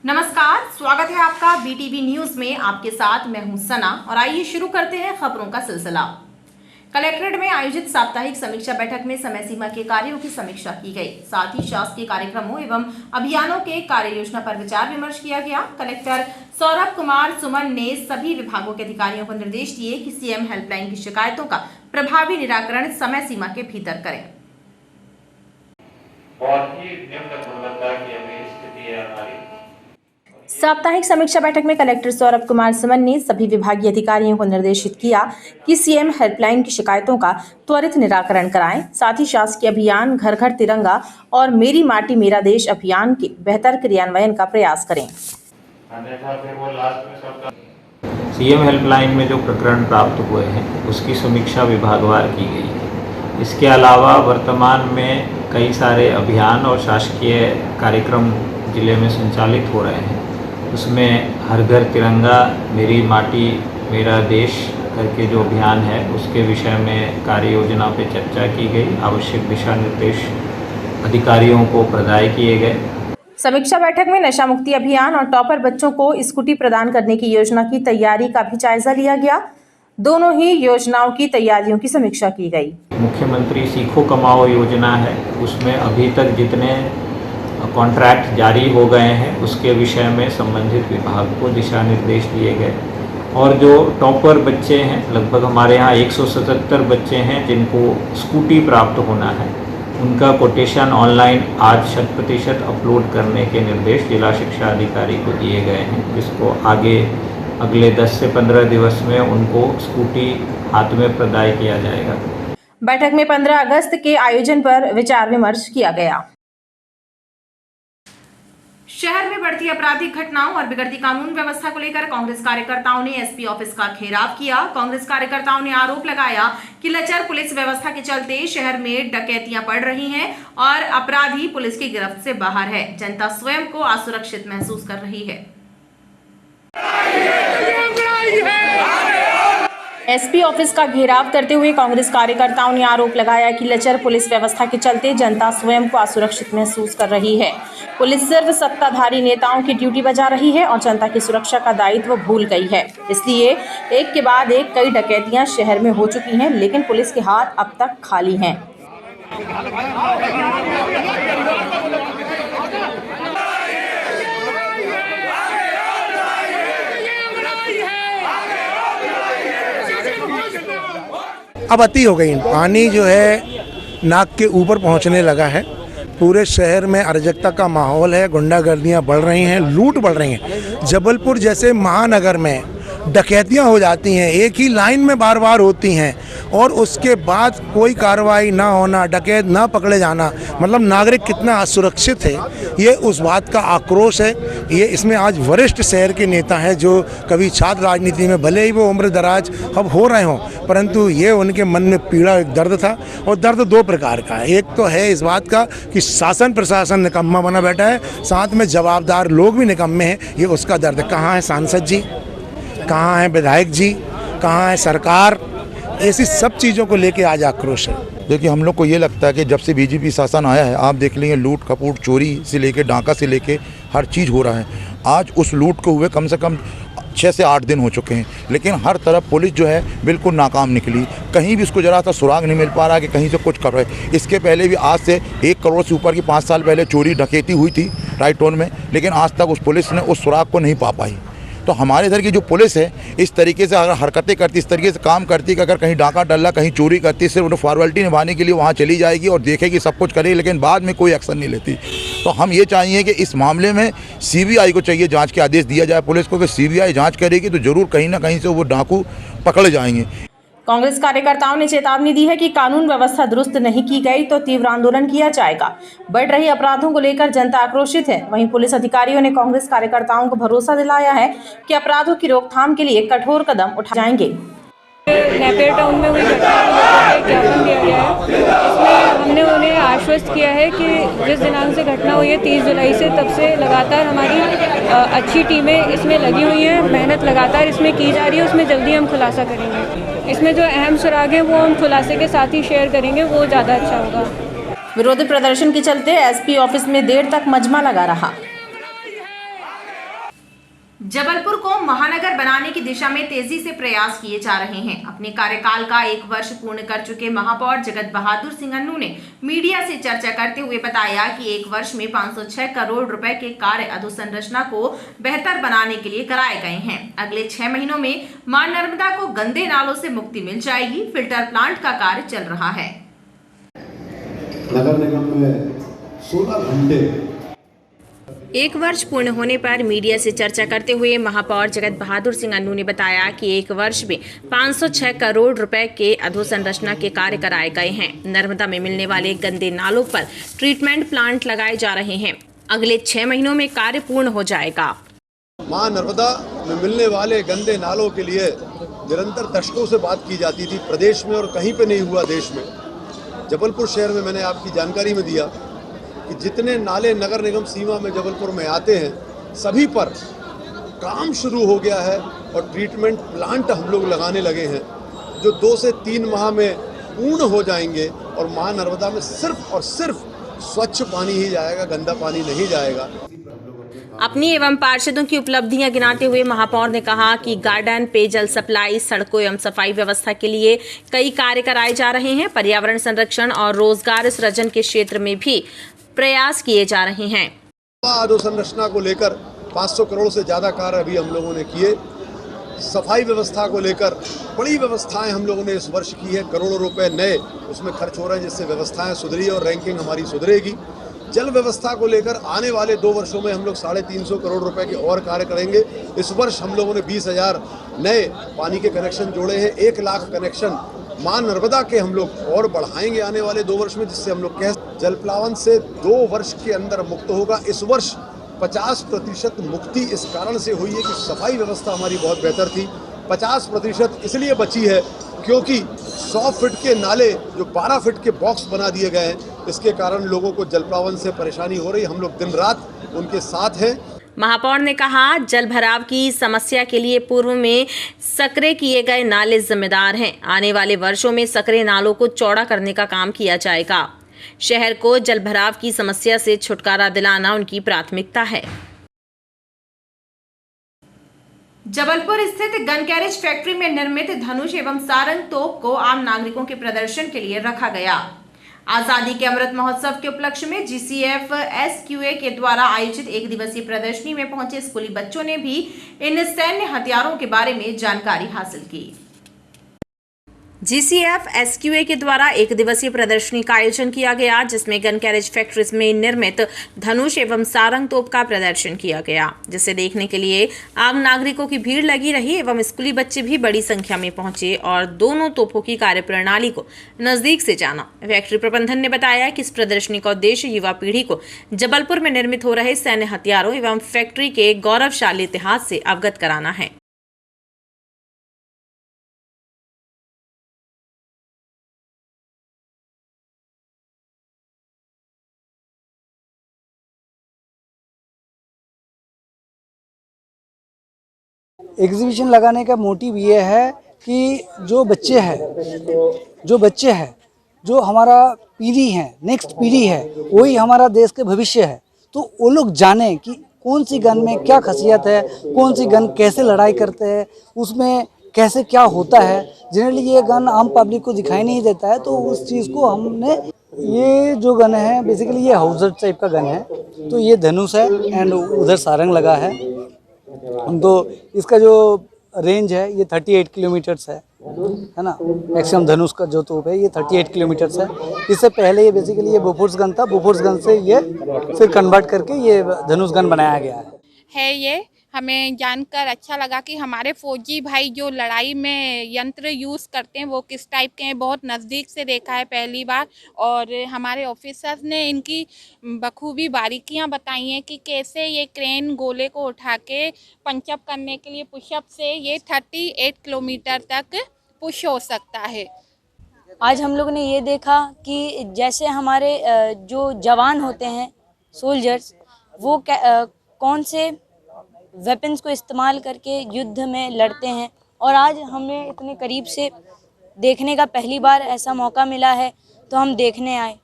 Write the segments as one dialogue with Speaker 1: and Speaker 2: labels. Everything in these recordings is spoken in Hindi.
Speaker 1: नमस्कार, स्वागत है आपका बीटीवी न्यूज में। आपके साथ मैं हूं सना और आइए शुरू करते हैं खबरों का सिलसिला। कलेक्ट्रेट में आयोजित साप्ताहिक समीक्षा बैठक में समय सीमा के कार्यों की समीक्षा की गई। साथ ही शासकीय कार्यक्रमों एवं अभियानों के कार्य योजना पर विचार विमर्श किया गया। कलेक्टर सौरभ कुमार सुमन ने सभी विभागों के अधिकारियों को निर्देश दिए कि सीएम हेल्पलाइन की शिकायतों का प्रभावी निराकरण समय सीमा के भीतर करें। साप्ताहिक समीक्षा बैठक में कलेक्टर सौरभ कुमार सुमन ने सभी विभागीय अधिकारियों को निर्देशित किया कि सीएम हेल्पलाइन की शिकायतों का त्वरित निराकरण कराएं। साथ ही शासकीय अभियान घर घर तिरंगा और मेरी माटी मेरा देश अभियान के बेहतर क्रियान्वयन का प्रयास करें।
Speaker 2: सीएम हेल्पलाइन में जो प्रकरण प्राप्त हुए हैं उसकी समीक्षा विभागवार की गई है। इसके अलावा वर्तमान में कई सारे अभियान और शासकीय कार्यक्रम जिले में संचालित हो रहे हैं। उसमें हर घर तिरंगा मेरी माटी मेरा देश करके जो अभियान है उसके विषय में कार्य योजना पर चर्चा की गई। आवश्यक दिशा निर्देश अधिकारियों को प्रदान किए गए।
Speaker 1: समीक्षा बैठक में नशा मुक्ति अभियान और टॉपर बच्चों को स्कूटी प्रदान करने की योजना की तैयारी का भी जायजा लिया गया। दोनों ही योजनाओं की तैयारियों की समीक्षा की गई।
Speaker 2: मुख्यमंत्री सीखो कमाओ योजना है, उसमें अभी तक जितने कॉन्ट्रैक्ट जारी हो गए हैं उसके विषय में संबंधित विभाग को दिशा निर्देश दिए गए। और जो टॉपर बच्चे हैं, लगभग हमारे यहाँ 177 बच्चे हैं जिनको स्कूटी प्राप्त होना है, उनका कोटेशन ऑनलाइन आज 100% अपलोड करने के निर्देश जिला शिक्षा अधिकारी को दिए गए हैं, जिसको आगे अगले 10 से 15 दिवस में उनको स्कूटी हाथ में प्रदान किया जाएगा।
Speaker 1: बैठक में 15 अगस्त के आयोजन पर विचार विमर्श किया गया। शहर में बढ़ती आपराधिक घटनाओं और बिगड़ती कानून व्यवस्था को लेकर कांग्रेस कार्यकर्ताओं ने एसपी ऑफिस का घेराव किया। कांग्रेस कार्यकर्ताओं ने आरोप लगाया कि लचर पुलिस व्यवस्था के चलते शहर में डकैतियां बढ़ रही हैं और अपराधी पुलिस की गिरफ्त से बाहर है। जनता स्वयं को असुरक्षित महसूस कर रही है। एसपी ऑफिस का घेराव करते हुए कांग्रेस कार्यकर्ताओं ने आरोप लगाया कि लचर पुलिस व्यवस्था के चलते जनता स्वयं को असुरक्षित महसूस कर रही है। पुलिस सिर्फ सत्ताधारी नेताओं की ड्यूटी बजा रही है और जनता की सुरक्षा का दायित्व भूल गई है। इसलिए एक के बाद एक कई डकैतियां शहर में हो चुकी हैं, लेकिन पुलिस के हाथ अब तक खाली हैं।
Speaker 3: अब अति हो गई। पानी जो है नाक के ऊपर पहुंचने लगा है। पूरे शहर में अराजकता का माहौल है, गुंडागर्दियां बढ़ रही हैं, लूट बढ़ रही हैं। जबलपुर जैसे महानगर में डकैतियां हो जाती हैं, एक ही लाइन में बार बार होती हैं और उसके बाद कोई कार्रवाई ना होना, डकैत ना पकड़े जाना, मतलब नागरिक कितना असुरक्षित है, ये उस बात का आक्रोश है। ये इसमें आज वरिष्ठ शहर के नेता हैं जो कभी छात्र राजनीति में भले ही वो उम्र दराज अब हो रहे हों, परंतु ये उनके मन में पीड़ा, एक दर्द था। और दर्द दो प्रकार का है। एक तो है इस बात का कि शासन प्रशासन निकम्मा बना बैठा है, साथ में जवाबदार लोग भी निकम्मे हैं, ये उसका दर्द। कहाँ है सांसद जी, कहाँ है विधायक जी, कहाँ है सरकार, ऐसी सब चीज़ों को लेके आज आक्रोश है।
Speaker 4: देखिए, हम लोग को ये लगता है कि जब से बीजेपी शासन आया है, आप देख लेंगे लूट खपूट, चोरी से लेके डाका से लेके हर चीज़ हो रहा है। आज उस लूट को हुए कम से कम 6 से 8 दिन हो चुके हैं, लेकिन हर तरफ पुलिस जो है बिल्कुल नाकाम निकली। कहीं भी उसको जरा सा सुराग नहीं मिल पा रहा कि कहीं से कुछ कर रहे। इसके पहले भी आज से 1 करोड़ से ऊपर की 5 साल पहले चोरी डकैती हुई थी राइट टोन में, लेकिन आज तक उस पुलिस ने उस सुराग को नहीं पा पाई। तो हमारे इधर की जो पुलिस है इस तरीके से अगर हरकतें करती, इस तरीके से काम करती कि अगर कहीं डाका डल्ला, कहीं चोरी करती, सिर्फ उन्हें फॉर्मेलिटी निभाने के लिए वहाँ चली जाएगी और देखेगी, सब कुछ करेगी, लेकिन बाद में कोई एक्शन नहीं लेती। तो हम ये चाहिए कि इस मामले में सीबीआई को चाहिए जांच के आदेश दिया जाए पुलिस को, कि सीबीआई जांच करेगी तो जरूर कहीं ना कहीं से वो डाकू पकड़े जाएंगे।
Speaker 1: कांग्रेस कार्यकर्ताओं ने चेतावनी दी है कि कानून व्यवस्था दुरुस्त नहीं की गई तो तीव्र आंदोलन किया जाएगा। बढ़ रही अपराधों को लेकर जनता आक्रोशित है। वहीं पुलिस अधिकारियों ने कांग्रेस कार्यकर्ताओं को भरोसा दिलाया है कि अपराधों की रोकथाम के लिए कठोर कदम उठाए जाएंगे।
Speaker 5: नेपियर टाउन में हुई घटना को ज्ञापन दिया गया है। इसमें हमने उन्हें आश्वस्त किया है कि जिस दिनांक से घटना हुई है 30 जुलाई से, तब से लगातार हमारी अच्छी टीमें इसमें लगी हुई हैं। मेहनत लगातार इसमें की जा रही है, उसमें जल्दी हम खुलासा करेंगे। इसमें जो अहम सुराग हैं वो हम खुलासे के साथ ही शेयर करेंगे, वो ज़्यादा अच्छा होगा।
Speaker 1: विरोध प्रदर्शन के चलते एसपी ऑफिस में देर तक मजमा लगा रहा। जबलपुर को महानगर बनाने की दिशा में तेजी से प्रयास किए जा रहे हैं। अपने कार्यकाल का 1 वर्ष पूर्ण कर चुके महापौर जगत बहादुर सिंह अन्नू ने मीडिया से चर्चा करते हुए बताया कि 1 वर्ष में 506 करोड़ रुपए के कार्य अधोसंरचना को बेहतर बनाने के लिए कराए गए हैं। अगले 6 महीनों में मां नर्मदा को गंदे नालों से मुक्ति मिल जाएगी। फिल्टर प्लांट का कार्य चल रहा है।
Speaker 6: नगर निगम में 16 घंटे
Speaker 1: 1 वर्ष पूर्ण होने पर मीडिया से चर्चा करते हुए महापौर जगत बहादुर सिंह अन्नू ने बताया कि 1 वर्ष में 506 करोड़ रुपए के अधोसंरचना के कार्य कराए गए हैं। नर्मदा में मिलने वाले गंदे नालों पर ट्रीटमेंट प्लांट लगाए जा रहे हैं। अगले 6 महीनों में कार्य पूर्ण हो जाएगा।
Speaker 6: मां नर्मदा में मिलने वाले गंदे नालों के लिए निरंतर दशकों से बात की जाती थी, प्रदेश में और कहीं पे नहीं हुआ देश में। जबलपुर शहर में मैंने आपकी जानकारी में दिया कि जितने नाले नगर निगम सीमा में जबलपुर में आते हैं सभी पर काम शुरू हो गया है और ट्रीटमेंट प्लांट हम लोग लगाने लगे हैं जो 2 से 3 माह में पूर्ण हो जाएंगे और मां नर्मदा में सिर्फ और सिर्फ स्वच्छ पानी ही जाएगा, गंदा पानी नहीं जाएगा।
Speaker 1: अपनी एवं पार्षदों की उपलब्धियां गिनाते हुए महापौर ने कहा कि गार्डन, पेयजल सप्लाई, सड़कों एवं सफाई व्यवस्था के लिए कई कार्य कराए जा रहे हैं। पर्यावरण संरक्षण और रोजगार सृजन के क्षेत्र में भी प्रयास किए जा रहे हैं।
Speaker 6: अधोसंरचना को लेकर 500 करोड़ से ज़्यादा कार्य अभी हम लोगों ने किए। सफाई व्यवस्था को लेकर बड़ी व्यवस्थाएं हम लोगों ने इस वर्ष की है, करोड़ों रुपए नए उसमें खर्च हो रहे हैं जिससे व्यवस्थाएं सुधरी और रैंकिंग हमारी सुधरेगी। जल व्यवस्था को लेकर आने वाले 2 वर्षों में हम लोग 350 करोड़ रुपए के और कार्य करेंगे। इस वर्ष हम लोगों ने 20,000 नए पानी के कनेक्शन जोड़े हैं। 1 लाख कनेक्शन मां नर्मदा के हम लोग और बढ़ाएंगे आने वाले 2 वर्ष में, जिससे हम लोग जल प्लावन से 2 वर्ष के अंदर मुक्त होगा। इस वर्ष 50% मुक्ति इस कारण से हुई है कि सफाई व्यवस्था हमारी बहुत बेहतर थी। 50% इसलिए बची है क्योंकि 100 फीट के नाले जो 12 फीट के बॉक्स बना दिए गए हैं, इसके कारण लोगों को जल प्लावन से परेशानी हो रही है। हम लोग दिन रात उनके साथ हैं।
Speaker 1: महापौर ने कहा, जल भराव की समस्या के लिए पूर्व में सकरे किए गए नाले जिम्मेदार हैं। आने वाले वर्षों में सकरे नालों को चौड़ा करने का काम किया जाएगा। शहर को जल भराव की समस्या से छुटकारा दिलाना उनकी प्राथमिकता है। जबलपुर स्थित गन कैरेज फैक्ट्री में निर्मित धनुष एवं सारंग तोप को आम नागरिकों के प्रदर्शन के लिए रखा गया। आजादी के अमृत महोत्सव के उपलक्ष्य में GCF SQA के द्वारा आयोजित 1 दिवसीय प्रदर्शनी में पहुंचे स्कूली बच्चों ने भी इन सैन्य हथियारों के बारे में जानकारी हासिल की। GCF SQA के द्वारा 1 दिवसीय प्रदर्शनी का आयोजन किया गया, जिसमें गन कैरेज फैक्ट्रीज में निर्मित धनुष एवं सारंग तोप का प्रदर्शन किया गया, जिसे देखने के लिए आम नागरिकों की भीड़ लगी रही एवं स्कूली बच्चे भी बड़ी संख्या में पहुंचे और दोनों तोपों की कार्यप्रणाली को नजदीक से जाना। फैक्ट्री प्रबंधन ने बताया कि इस प्रदर्शनी का उद्देश्य युवा पीढ़ी को जबलपुर में निर्मित हो रहे सैन्य हथियारों एवं फैक्ट्री के गौरवशाली इतिहास से अवगत कराना है।
Speaker 7: एग्जीबिशन लगाने का मोटिव ये है कि जो बच्चे हैं जो हमारा पीढ़ी है, नेक्स्ट पीढ़ी है, वही हमारा देश के भविष्य है, तो वो लोग जाने कि कौन सी गन में क्या खासियत है, कौन सी गन कैसे लड़ाई करते हैं, उसमें कैसे क्या होता है। जनरली ये गन आम पब्लिक को दिखाई नहीं देता है, तो उस चीज़ को हमने, ये जो गन है बेसिकली ये हाउसर टाइप का गन है, तो ये धनुष है एंड उधर सारंग लगा है। तो इसका जो रेंज है ये 38 किलोमीटर्स है ना। मैक्सिमम धनुष का जो तोप है ये 38 किलोमीटर्स है। इससे पहले ये बेसिकली ये बोफोर्स गन था, बोफोर्स गन से ये फिर कन्वर्ट करके ये धनुष गन बनाया गया है।
Speaker 8: ये हमें जानकर अच्छा लगा कि हमारे फौजी भाई जो लड़ाई में यंत्र यूज़ करते हैं वो किस टाइप के हैं, बहुत नज़दीक से देखा है पहली बार। और हमारे ऑफिसर्स ने इनकी बखूबी बारीकियां बताई हैं कि कैसे ये क्रेन गोले को उठा के पंचअप करने के लिए पुशअप से ये 38 किलोमीटर तक पुश हो सकता है।
Speaker 9: आज हम लोग ने ये देखा कि जैसे हमारे जो जवान होते हैं, सोल्जर्स, वो कौन से वेपन्स को इस्तेमाल करके युद्ध में लड़ते हैं। और आज हमें इतने करीब से देखने का पहली बार ऐसा मौका मिला है, तो हम देखने आए।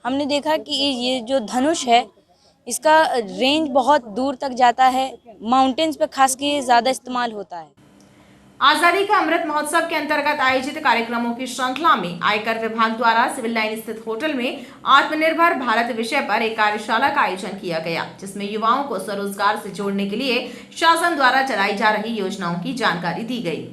Speaker 9: हमने देखा कि ये जो धनुष है इसका रेंज बहुत दूर तक जाता है, माउंटेन्स पे खास के ज़्यादा इस्तेमाल होता है।
Speaker 1: आजादी का अमृत महोत्सव के अंतर्गत आयोजित कार्यक्रमों की श्रृंखला में आयकर विभाग द्वारा सिविल लाइन स्थित होटल में आत्मनिर्भर भारत विषय पर एक कार्यशाला का आयोजन किया गया, जिसमें युवाओं को स्वरोजगार से जोड़ने के लिए शासन द्वारा चलाई जा रही योजनाओं की जानकारी दी गई।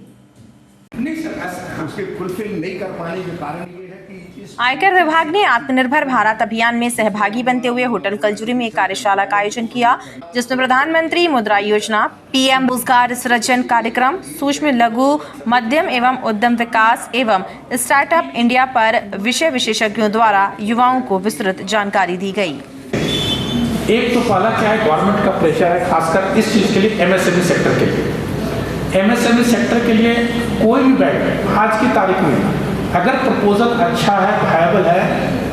Speaker 10: फुलफिल नहीं कर पाने के कारण ये है कि
Speaker 1: आयकर विभाग ने आत्मनिर्भर भारत अभियान में सहभागी बनते हुए होटल कलजुरी में एक कार्यशाला का आयोजन किया, जिसमें प्रधानमंत्री मुद्रा योजना, पीएम रोजगार सृजन कार्यक्रम, सूक्ष्म लघु मध्यम एवं उद्यम विकास एवं स्टार्टअप इंडिया पर विषय विशेषज्ञों द्वारा युवाओं को विस्तृत जानकारी दी गई।
Speaker 11: एक तो पहला क्या है, गवर्नमेंट का प्रेशर है खासकर इस चीज के लिए, एमएसएमई सेक्टर के लिए। एमएसएमई सेक्टर के लिए कोई भी बैंक आज की तारीख में अगर प्रपोजल अच्छा है, वायबल है,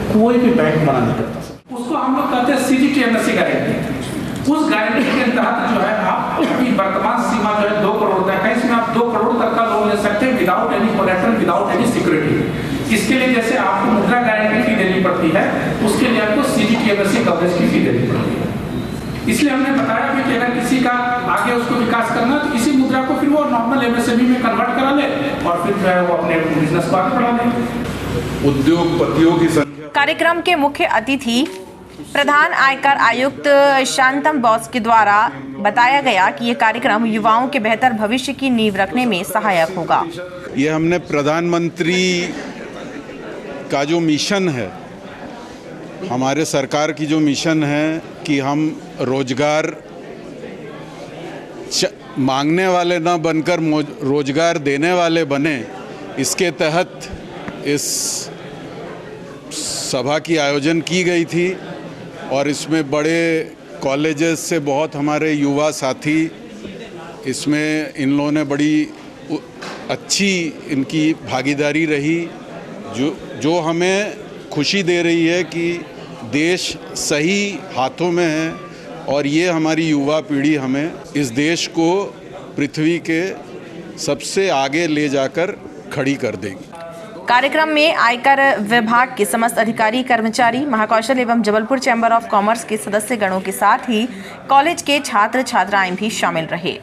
Speaker 11: कोई भी बैंक मना नहीं करता। उसको हम लोग कहते हैं CGTMSE गारंटी। उस गारंटी के तहत जो है आप अपनी वर्तमान सीमा जो है 2 करोड़ तक है, इसमें आप 2 करोड़ तक का लोन ले सकते हैं without any collateral, without any security. इसके लिए जैसे आपको मुद्रा गारंटी फी देनी पड़ती है, उसके लिए आपको CGTMSE कवरेज की फी देनी पड़ती है। इसलिए हमने बताया भी कि अगर किसी का आगे उसको विकास करना तो इसी मुद्रा को फिर वो नॉर्मल MSME में कन्वर्ट करा ले और फिर जो है वो अपने बिजनेस को आगे बढ़ा ले।
Speaker 10: उद्योगपतियों की संख्या।
Speaker 1: कार्यक्रम के मुख्य अतिथि प्रधान आयकर आयुक्त शांतम बॉस के द्वारा बताया गया कि ये कार्यक्रम युवाओं के बेहतर भविष्य की नींव रखने में सहायक होगा।
Speaker 10: ये हमने प्रधानमंत्री का जो मिशन है, हमारे सरकार की जो मिशन है कि हम रोजगार मांगने वाले ना बनकर रोजगार देने वाले बने, इसके तहत इस सभा की आयोजन की गई थी और इसमें बड़े कॉलेजेस से बहुत हमारे युवा साथी, इसमें इन लोगों ने बड़ी अच्छी इनकी भागीदारी रही, जो हमें खुशी दे रही है कि देश सही हाथों में है और ये हमारी युवा पीढ़ी हमें इस देश को पृथ्वी के सबसे आगे ले जाकर खड़ी कर देगी।
Speaker 1: कार्यक्रम में आयकर विभाग के समस्त अधिकारी, कर्मचारी, महाकौशल एवं जबलपुर चैम्बर ऑफ कॉमर्स के सदस्य गणों के साथ ही कॉलेज के छात्र छात्राएं भी शामिल रहे।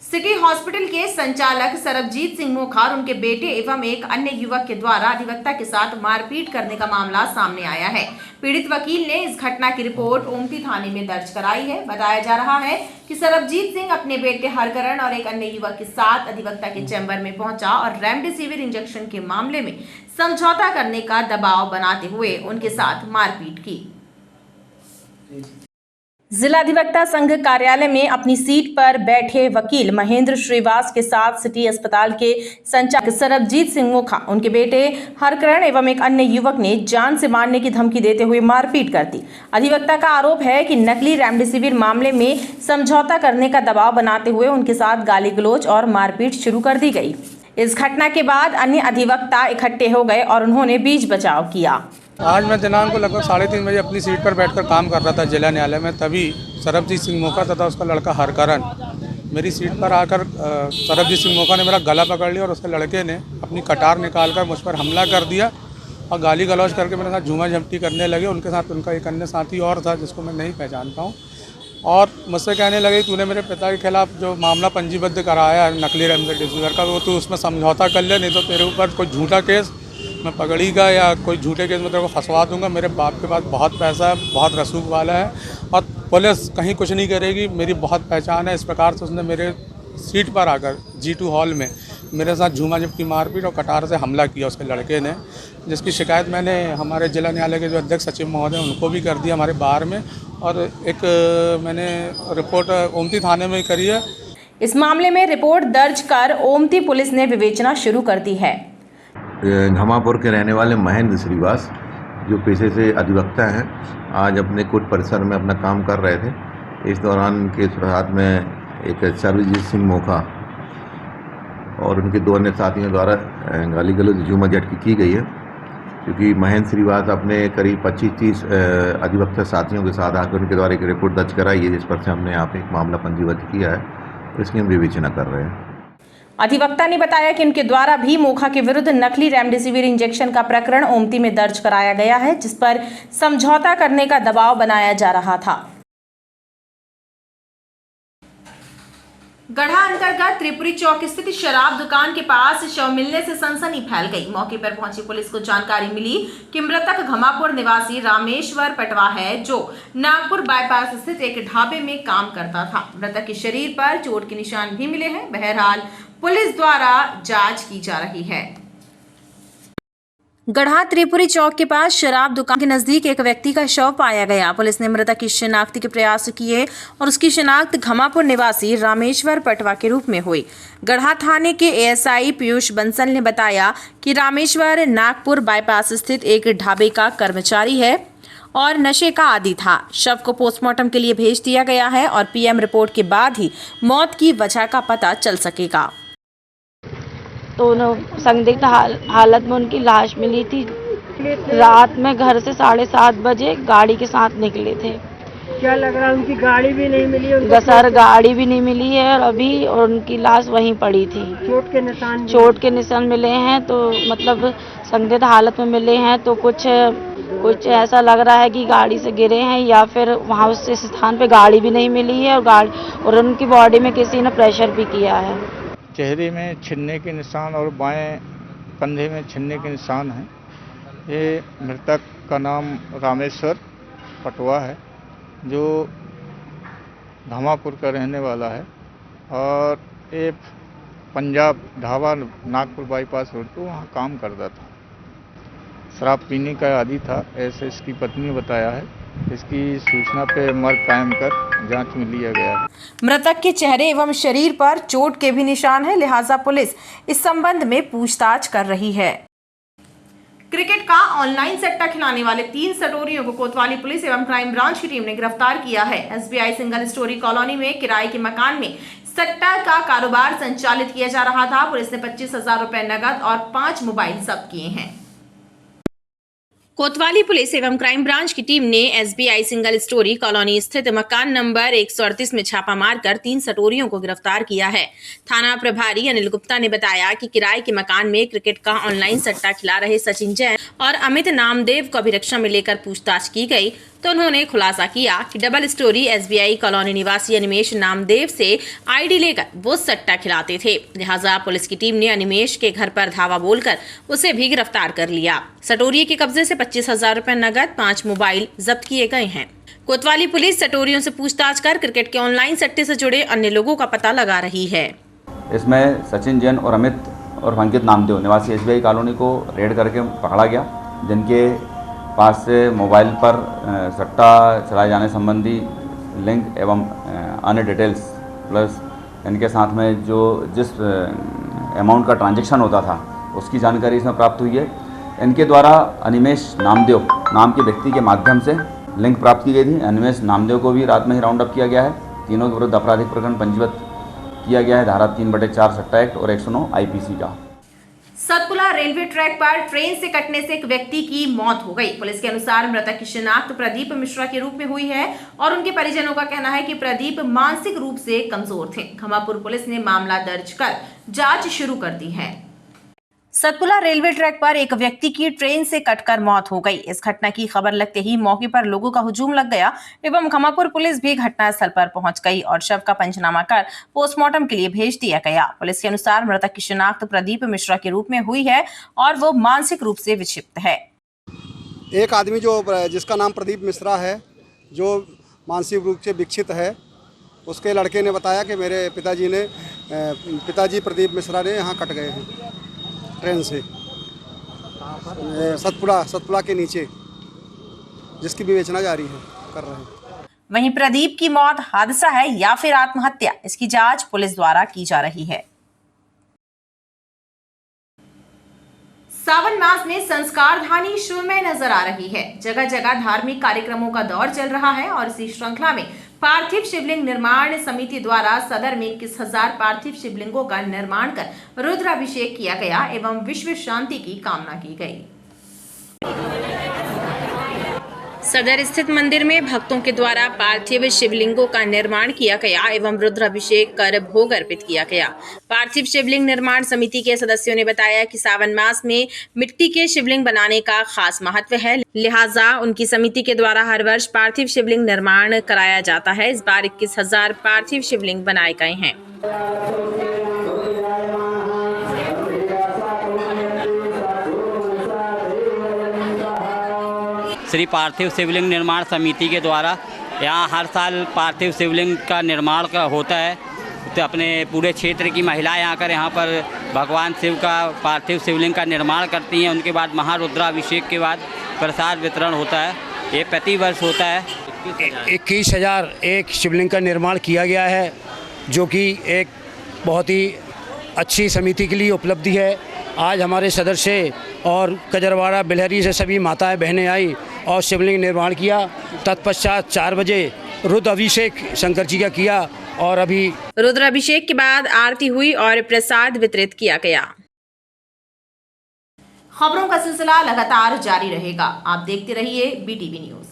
Speaker 1: सिटी हॉस्पिटल के संचालक सरबजीत सिंह मोखा और उनके बेटे एवं एक अन्य युवक के द्वारा अधिवक्ता के साथ मारपीट करने का मामला सामने आया है। पीड़ित वकील ने इस घटना की रिपोर्ट ओमती थाने में दर्ज कराई है। बताया जा रहा है कि सरबजीत सिंह अपने बेटे हरकरण और एक अन्य युवक के साथ अधिवक्ता के चैम्बर में पहुंचा और रेमडेसिविर इंजेक्शन के मामले में समझौता करने का दबाव बनाते हुए उनके साथ मारपीट की। जिला अधिवक्ता संघ कार्यालय में अपनी सीट पर बैठे वकील महेंद्र श्रीवास के साथ सिटी अस्पताल के संचालक सरबजीत सिंह मोखा, उनके बेटे हरकरण एवं एक अन्य युवक ने जान से मारने की धमकी देते हुए मारपीट कर दी। अधिवक्ता का आरोप है कि नकली रेमडेसिविर मामले में समझौता करने का दबाव बनाते हुए उनके साथ गाली गलौज और मारपीट शुरू कर दी गई। इस घटना के बाद अन्य अधिवक्ता इकट्ठे हो गए और उन्होंने बीच बचाव किया।
Speaker 12: आज मैं दिनांक को लगभग 3:30 बजे अपनी सीट पर बैठकर काम कर रहा था जिला न्यायालय में, तभी सरबजीत सिंह मोखा तथा उसका लड़का हरकरण मेरी सीट पर आकर सरबजीत सिंह मोखा ने मेरा गला पकड़ लिया और उसके लड़के ने अपनी कटार निकालकर मुझ पर हमला कर दिया और गाली गलौज करके मेरे साथ झूमा झपटी करने लगे। उनके साथ उनका एक अन्य साथी और था जिसको मैं नहीं पहचानता हूँ, और मुझसे कहने लगे तूने मेरे पिता के खिलाफ जो मामला पंजीबद्ध कराया है नकली रेमडेसिविर का, वो तू उसमें समझौता कर ले, नहीं तो तेरे ऊपर कोई झूठा केस मैं पकड़ीगा या कोई झूठे केस में तेरे को फंसवा दूंगा। मेरे बाप के पास बहुत पैसा है, बहुत रसूख वाला है और पुलिस कहीं कुछ नहीं करेगी, मेरी बहुत पहचान है। इस प्रकार से उसने मेरे सीट पर आकर G2 हॉल में मेरे साथ झूमा झपटी मारपीट और कटार से हमला किया उसके लड़के ने, जिसकी शिकायत मैंने हमारे जिला न्यायालय के जो अध्यक्ष सचिव महोदय उनको भी कर दिया हमारे बार में, और एक मैंने रिपोर्ट ओमती थाने में करी है।
Speaker 1: इस मामले में रिपोर्ट दर्ज कर ओमती पुलिस ने विवेचना शुरू कर दी है।
Speaker 13: घमापुर के रहने वाले महेंद्र श्रीवास जो पेशे से अधिवक्ता हैं, आज अपने कोर्ट परिसर में अपना काम कर रहे थे। इस दौरान के साथ में एक सरबजीत सिंह मोखा और उनके 2 अन्य साथियों द्वारा गाली गलौज झूमा झटकी की गई है, क्योंकि महेंद्र श्रीवास अपने करीब 25-30 अधिवक्ता साथियों के साथ आकर उनके द्वारा एक रिपोर्ट दर्ज कराई है, जिस पर से हमने यहाँ पे एक मामला पंजीबद्ध किया है, इसकी हम विवेचना कर रहे हैं।
Speaker 1: अधिवक्ता ने बताया कि उनके द्वारा भी मोखा के विरुद्ध नकली रेमडेसिविर इंजेक्शन का प्रकरण ओमती में दर्ज कराया गया है, जिस पर समझौता करने का दबाव बनाया जा रहा था। गढ़ा अंतर्गत त्रिपुरी चौक स्थित शराब दुकान के पास शव मिलने से सनसनी फैल गई। मौके पर पहुंची पुलिस को जानकारी मिली कि मृतक घमापुर निवासी रामेश्वर पटवा है, जो नागपुर बाईपास स्थित एक ढाबे में काम करता था। मृतक के शरीर पर चोट के निशान भी मिले हैं। बहरहाल पुलिस द्वारा जांच की जा रही है। गढ़ा त्रिपुरी चौक के पास शराब दुकान के नजदीक एक व्यक्ति का शव पाया गया। पुलिस ने मृतक की शिनाख्त के प्रयास किए और उसकी शिनाख्त घमापुर निवासी रामेश्वर पटवा के रूप में हुई। गढ़ा थाने के एएसआई पीयूष बंसल ने बताया कि रामेश्वर नागपुर बाईपास स्थित एक ढाबे का कर्मचारी है और नशे का आदी था। शव को पोस्टमार्टम के लिए भेज दिया गया है और पीएम रिपोर्ट के बाद ही मौत की वजह का पता चल सकेगा।
Speaker 14: तो संदिग्ध हालत में उनकी लाश मिली थी। रात में घर से 7:30 बजे गाड़ी के साथ निकले थे।
Speaker 15: क्या लग रहा है उनकी गाड़ी भी नहीं मिली?
Speaker 14: सर गाड़ी भी नहीं मिली है और अभी उनकी लाश वहीं पड़ी थी। चोट के निशान मिले हैं, तो मतलब संदिग्ध हालत में मिले हैं। तो कुछ ऐसा लग रहा है कि गाड़ी से गिरे हैं या फिर वहाँ उस स्थान पे गाड़ी भी नहीं मिली है और उनकी बॉडी में किसी ने प्रेशर भी किया है।
Speaker 16: चेहरे में छिन्ने के निशान और बाएं कंधे में छिन्ने के निशान हैं। ये मृतक का नाम रामेश्वर पटवा है, जो घमापुर का रहने वाला है और ये पंजाब ढाबा नागपुर बाईपास रोड पर वहाँ काम करता था। शराब पीने का आदी था, ऐसे इसकी पत्नी ने बताया है। इसकी सूचना पे मर्ग कायम कर जांच में लिया गया है।
Speaker 1: मृतक के चेहरे एवं शरीर पर चोट के भी निशान हैं, लिहाजा पुलिस इस संबंध में पूछताछ कर रही है। क्रिकेट का ऑनलाइन सट्टा खिलाने वाले 3 सटोरियों को कोतवाली पुलिस एवं क्राइम ब्रांच की टीम ने गिरफ्तार किया है। एसबीआई सिंगल स्टोरी कॉलोनी में किराए के मकान में सट्टा का कारोबार संचालित किया जा रहा था। पुलिस ने 25,000 रुपए नकद और 5 मोबाइल जब्त किए हैं। कोतवाली पुलिस एवं क्राइम ब्रांच की टीम ने एसबीआई सिंगल स्टोरी कॉलोनी स्थित मकान नंबर 138 में छापा मारकर 3 सटोरियों को गिरफ्तार किया है। थाना प्रभारी अनिल गुप्ता ने बताया कि किराए के मकान में क्रिकेट का ऑनलाइन सट्टा खिला रहे सचिन जैन और अमित नामदेव को अभिरक्षा में लेकर पूछताछ की गई, तो उन्होंने खुलासा किया कि डबल स्टोरी एसबीआई कॉलोनी निवासी अनिमेश नामदेव से आईडी लेकर वो सट्टा खिलाते थे। लिहाजा पुलिस की टीम ने अनिमेश के घर पर धावा बोलकर उसे भी गिरफ्तार कर लिया। सटोरिये के कब्जे से 25,000 रुपए नगद, 5 मोबाइल जब्त किए गए हैं। कोतवाली पुलिस सटोरियों से पूछताछ कर क्रिकेट के ऑनलाइन सट्टे से जुड़े अन्य लोगों का पता लगा रही है।
Speaker 17: इसमें सचिन जैन और अमित और अंकित नामदेव निवासी एसबीआई कॉलोनी को रेड करके पकड़ा गया, जिनके पास से मोबाइल पर सट्टा चलाए जाने संबंधी लिंक एवं अन्य डिटेल्स प्लस इनके साथ में जो जिस अमाउंट का ट्रांजैक्शन होता था उसकी जानकारी इसमें प्राप्त हुई है। इनके द्वारा अनिमेश नामदेव नाम के व्यक्ति के माध्यम से लिंक प्राप्त की गई थी। अनिमेश नामदेव को भी रात में ही राउंड अप किया गया है। तीनों के विरुद्ध आपराधिक प्रकरण पंजीबद्ध किया गया है, धारा 3/4 सट्टा एक्ट और 109 आईपीसी का।
Speaker 1: सतपुड़ा रेलवे ट्रैक पर ट्रेन से कटने से एक व्यक्ति की मौत हो गई। पुलिस के अनुसार मृतक की शिनाख्त प्रदीप मिश्रा के रूप में हुई है और उनके परिजनों का कहना है कि प्रदीप मानसिक रूप से कमजोर थे। घमापुर पुलिस ने मामला दर्ज कर जांच शुरू कर दी है। सतपुड़ा रेलवे ट्रैक पर एक व्यक्ति की ट्रेन से कटकर मौत हो गई। इस घटना की खबर लगते ही मौके पर लोगों का हुजूम लग गया एवं घमापुर पुलिस भी घटनास्थल पर पहुंच गई और शव का पंचनामा कर पोस्टमार्टम के लिए भेज दिया गया। पुलिस के अनुसार मृतक की शिनाख्त प्रदीप मिश्रा के रूप में हुई है और वो मानसिक रूप से विक्षिप्त है।
Speaker 18: एक आदमी जिसका नाम प्रदीप मिश्रा है, जो मानसिक रूप से विक्षिप्त है, उसके लड़के ने बताया कि मेरे पिताजी प्रदीप मिश्रा ने यहाँ कट गए हैं ट्रेन से सतपुड़ा के नीचे, जिसकी विवेचना जारी है कर रहे हैं।
Speaker 1: वहीं प्रदीप की मौत हादसा है या फिर आत्महत्या, इसकी जांच पुलिस द्वारा की जा रही है। सावन मास में संस्कार धानी शुरमय नजर आ रही है। जगह जगह धार्मिक कार्यक्रमों का दौर चल रहा है और इसी श्रृंखला में पार्थिव शिवलिंग निर्माण समिति द्वारा सदर में 21,000 पार्थिव शिवलिंगों का निर्माण कर रुद्राभिषेक किया गया एवं विश्व शांति की कामना की गई। सदर स्थित मंदिर में भक्तों के द्वारा पार्थिव शिवलिंगों का निर्माण किया गया एवं रुद्राभिषेक कर भोग अर्पित किया गया। पार्थिव शिवलिंग निर्माण समिति के सदस्यों ने बताया कि सावन मास में मिट्टी के शिवलिंग बनाने का खास महत्व है, लिहाजा उनकी समिति के द्वारा हर वर्ष पार्थिव शिवलिंग निर्माण कराया जाता है। इस बार 21,000 पार्थिव शिवलिंग बनाए गए हैं।
Speaker 19: श्री पार्थिव शिवलिंग निर्माण समिति के द्वारा यहाँ हर साल पार्थिव शिवलिंग का निर्माण होता है। तो अपने पूरे क्षेत्र की महिलाएं आकर यहाँ पर भगवान शिव का पार्थिव शिवलिंग का निर्माण करती हैं। उनके बाद महारुद्राभिषेक के बाद प्रसाद वितरण होता है। ये प्रति वर्ष होता है।
Speaker 20: 21,000 एक शिवलिंग का निर्माण किया गया है, जो कि एक बहुत ही अच्छी समिति के लिए उपलब्धि है। आज हमारे सदस्य और कजरवाड़ा बिलहरी से सभी माताएं बहनें आई और शिवलिंग निर्माण किया। तत्पश्चात 4 बजे रुद्र अभिषेक शंकर जी का किया और अभी
Speaker 1: रुद्राभिषेक के बाद आरती हुई और प्रसाद वितरित किया गया। खबरों का सिलसिला लगातार जारी रहेगा। आप देखते रहिए BTV न्यूज़।